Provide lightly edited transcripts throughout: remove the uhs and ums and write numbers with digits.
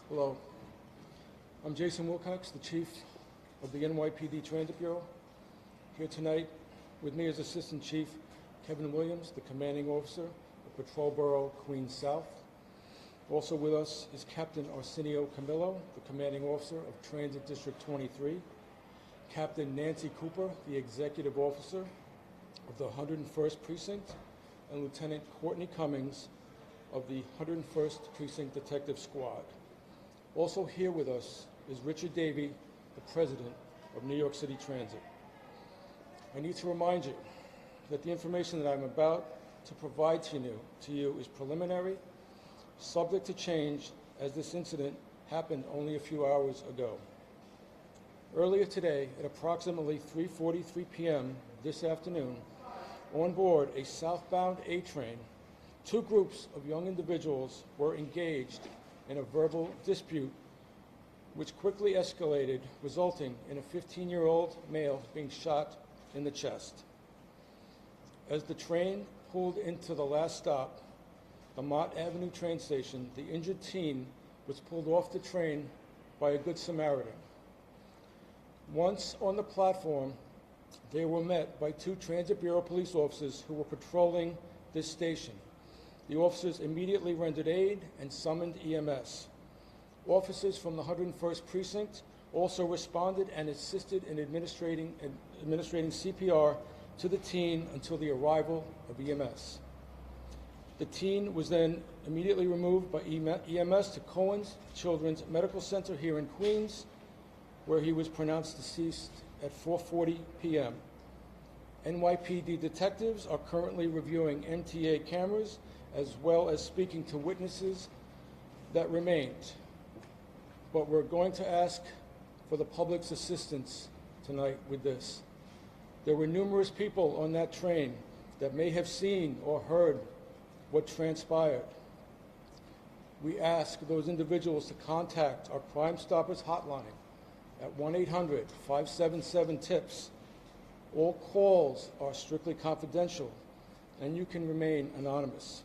Hello. I'm Jason Wilcox, the Chief of the NYPD Transit Bureau. Here tonight with me is Assistant Chief Kevin Williams, the Commanding Officer of Patrol Bureau Queens South. Also with us is Captain Arsenio Camillo, the Commanding Officer of Transit District 23. Captain Nancy Cooper, the Executive Officer of the 101st Precinct, and Lieutenant Courtney Cummings of the 101st Precinct Detective Squad. Also here with us is Richard Davey, the President of New York City Transit. I need to remind you that the information that I'm about to provide to you is preliminary, subject to change, as this incident happened only a few hours ago. Earlier today, at approximately 3:43 p.m. this afternoon, on board a southbound A train, two groups of young individuals were engaged in a verbal dispute which quickly escalated, resulting in a 15-year-old male being shot in the chest. As the train pulled into the last stop, the Mott Avenue train station, the injured teen was pulled off the train by a Good Samaritan. Once on the platform, they were met by two Transit Bureau police officers who were patrolling this station. The officers immediately rendered aid and summoned EMS. Officers from the 101st Precinct also responded and assisted in administrating CPR to the teen until the arrival of EMS. The teen was then immediately removed by EMS to Cohen's Children's Medical Center here in Queens, where he was pronounced deceased at 4:40 p.m. NYPD detectives are currently reviewing MTA cameras as well as speaking to witnesses that remained. But we're going to ask for the public's assistance tonight with this. There were numerous people on that train that may have seen or heard what transpired. We ask those individuals to contact our Crime Stoppers hotline at 1-800-577-TIPS. All calls are strictly confidential, and you can remain anonymous.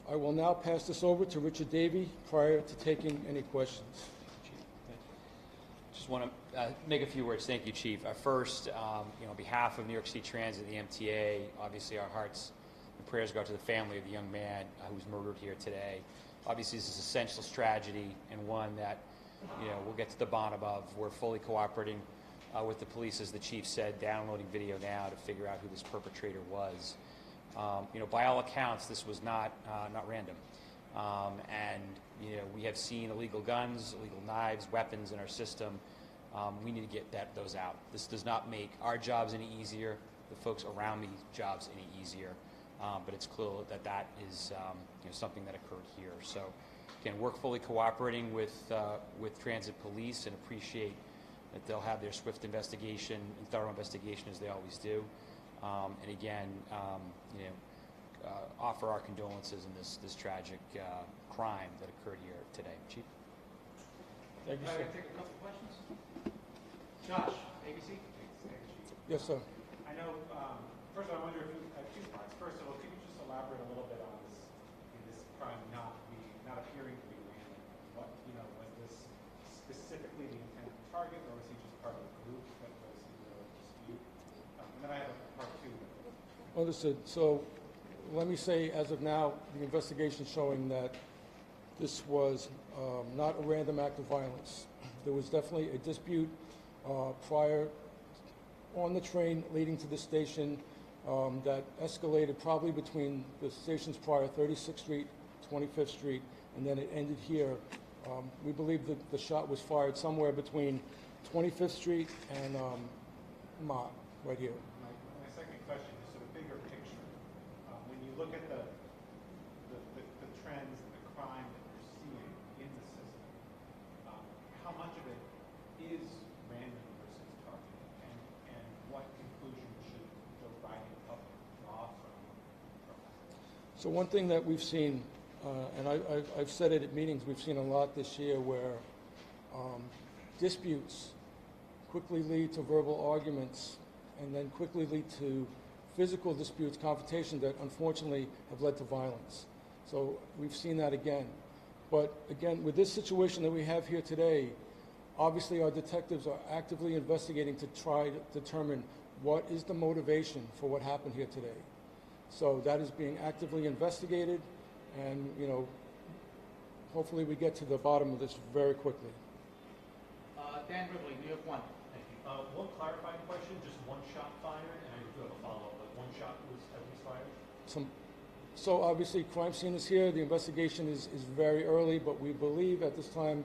I will now pass this over to Richard Davey prior to taking any questions. Just want to make a few words. Thank you, Chief. First, on behalf of New York City Transit, the MTA, obviously our hearts and prayers go out to the family of the young man who was murdered here today. Obviously, this is a senseless tragedy and one that we'll get to the bottom of. We're fully cooperating with the police, as the Chief said, downloading video now to figure out who this perpetrator was. By all accounts, this was not random. We have seen illegal guns, illegal knives, weapons in our system. We need to get those out. This does not make our jobs any easier, the folks around me's jobs any easier. But it's clear that is something that occurred here. So, again, we're fully cooperating with Transit Police and appreciate that they'll have their swift investigation and thorough investigation as they always do. And again, offer our condolences in this tragic crime that occurred here today. Chief? Thank you, sir. Can I take a couple questions? Josh, ABC? Yes, sir. I know, first of all, I wonder if you have two parts. First of all, could you just elaborate a little bit on this crime not appearing to be random? Was this specifically the intended target, or was he just part of a group that was in the dispute? And then I have a part two. Understood. So let me say, as of now, the investigation showing that this was not a random act of violence. There was definitely a dispute prior on the train leading to the station that escalated probably between the stations prior, 36th Street, 25th Street, and then it ended here. We believe that the shot was fired somewhere between 25th Street and Mott, right here. My second question is sort of bigger picture. When you look at the trends and the crime that you're seeing in the system, how much of it is random versus targeted, and what conclusion should the writing public draw from that? So one thing that we've seen, and I've said it at meetings, we've seen a lot this year where disputes quickly lead to verbal arguments and then quickly lead to physical disputes, confrontation that unfortunately have led to violence. So we've seen that again. But again, with this situation that we have here today, obviously our detectives are actively investigating to try to determine what is the motivation for what happened here today. So that is being actively investigated, and hopefully we get to the bottom of this very quickly. Dan Ripley, New York 1. Thank you. One clarifying question, just one shot fired, and I do have a follow-up, but one shot was at least fired? So obviously crime scene is here, the investigation is very early, but we believe at this time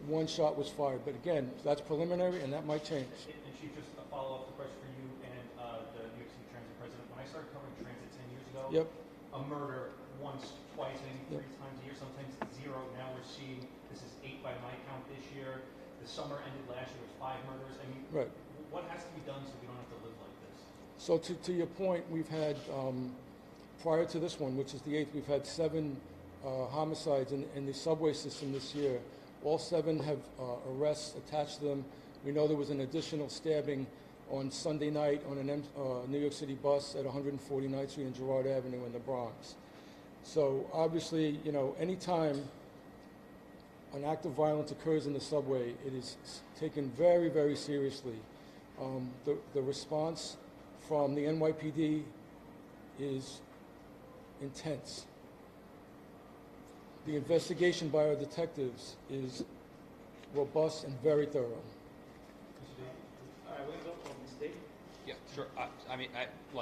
one shot was fired. But again, that's preliminary and that might change. And Chief, just a follow-up question for you and the New York City Transit President. When I started covering transit 10 years ago, Yep. a murder once, twice, maybe 3 times a year, sometimes 0. Now we're seeing, this is 8 by my count this year. The summer ended last year, there was 5 murders. I mean, Right. what has to be done so we don't have to live like this? So to your point, we've had, prior to this one, which is the 8th, we've had 7 homicides in the subway system this year. All 7 have arrests attached to them. We know there was an additional stabbing on Sunday night on a New York City bus at 149th Street and Girard Avenue in the Bronx. So obviously, anytime an act of violence occurs in the subway, it is taken very, very seriously. The response from the NYPD is intense. The investigation by our detectives is robust and very thorough. All right, we're going to go from Ms. Daly. Yeah, sure.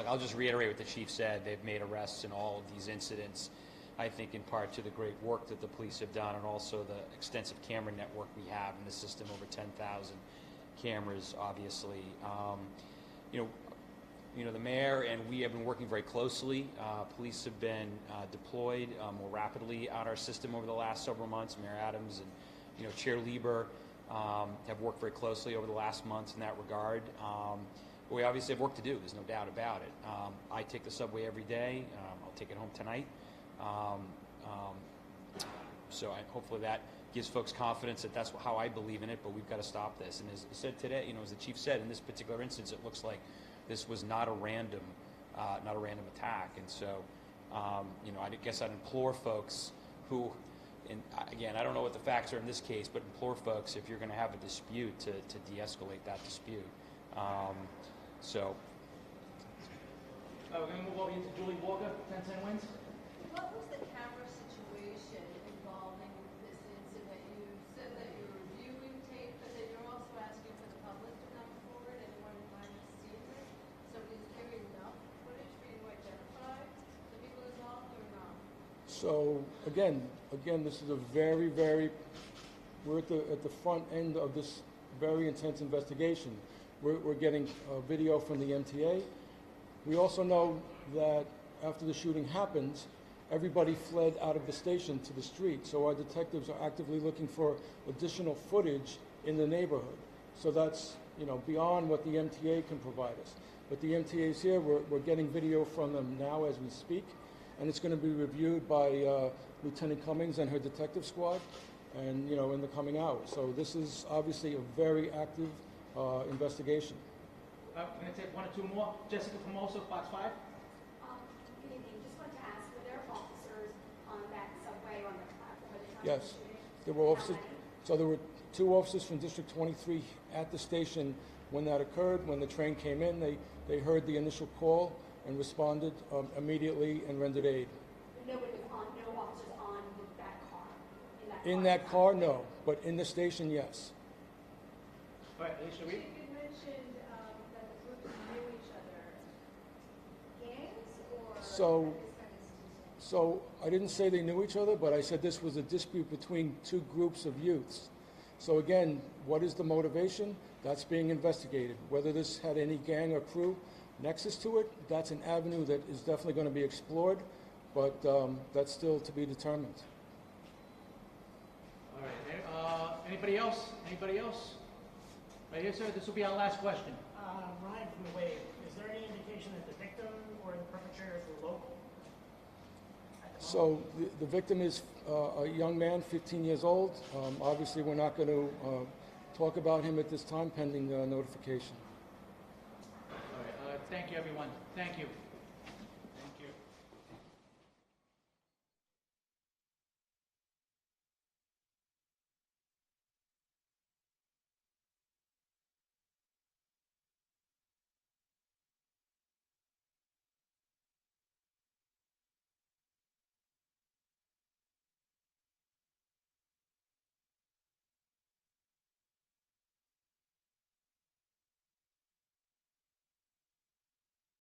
I'll just reiterate what the chief said. They've made arrests in all of these incidents, I think in part to the great work that the police have done and also the extensive camera network we have in the system, over 10,000 cameras, obviously. The mayor and we have been working very closely. Police have been deployed more rapidly out our system over the last several months. Mayor Adams and Chair Lieber have worked very closely over the last months in that regard. We obviously have work to do. There's no doubt about it. I take the subway every day. I'll take it home tonight. So hopefully that gives folks confidence that that's how I believe in it. But we've got to stop this. And as I said today, as the chief said, in this particular instance, it looks like this was not a random attack. And so, I guess I'd implore folks who, and again, I don't know what the facts are in this case, but implore folks, if you're going to have a dispute, to de-escalate that dispute. We're going to move over to Julie Walker, 1010 Wins. What was the camera situation involving this incident? You said that you were reviewing tape, but then you're also asking for the public to come forward and wanted behind the scenes. So is there enough footage for you to identify the people involved or not? So again, this is a very, we're at the front end of this very intense investigation. We're getting video from the MTA. We also know that after the shooting happened, everybody fled out of the station to the street. So our detectives are actively looking for additional footage in the neighborhood. So that's beyond what the MTA can provide us. But the MTA is here. We're getting video from them now as we speak, and it's going to be reviewed by Lieutenant Cummings and her detective squad, and in the coming hours. So this is obviously a very active investigation. We're going to take 1 or 2 more. Jessica Formosa, Fox 5. Good evening. Just wanted to ask, were there officers on that subway on the platform at the time? Yes, there were officers. So there were 2 officers from District 23 at the station when that occurred. When the train came in, they heard the initial call and responded immediately and rendered aid. Nobody was on, no officers on that car? In that car, no, but in the station, yes. All right, Alicia Reed. You mentioned that the groups knew each other. Gangs or? So I didn't say they knew each other, but I said this was a dispute between 2 groups of youths. So again, what is the motivation? That's being investigated. Whether this had any gang or crew nexus to it, that's an avenue that is definitely going to be explored, but that's still to be determined. All right. Anybody else? Anybody else? Right here, sir. This will be our last question. Ryan from the Wave, is there any indication that the victim or the perpetrators were local? So the victim is a young man, 15 years old. Obviously, we're not going to talk about him at this time pending notification. All right. Thank you, everyone. Thank you.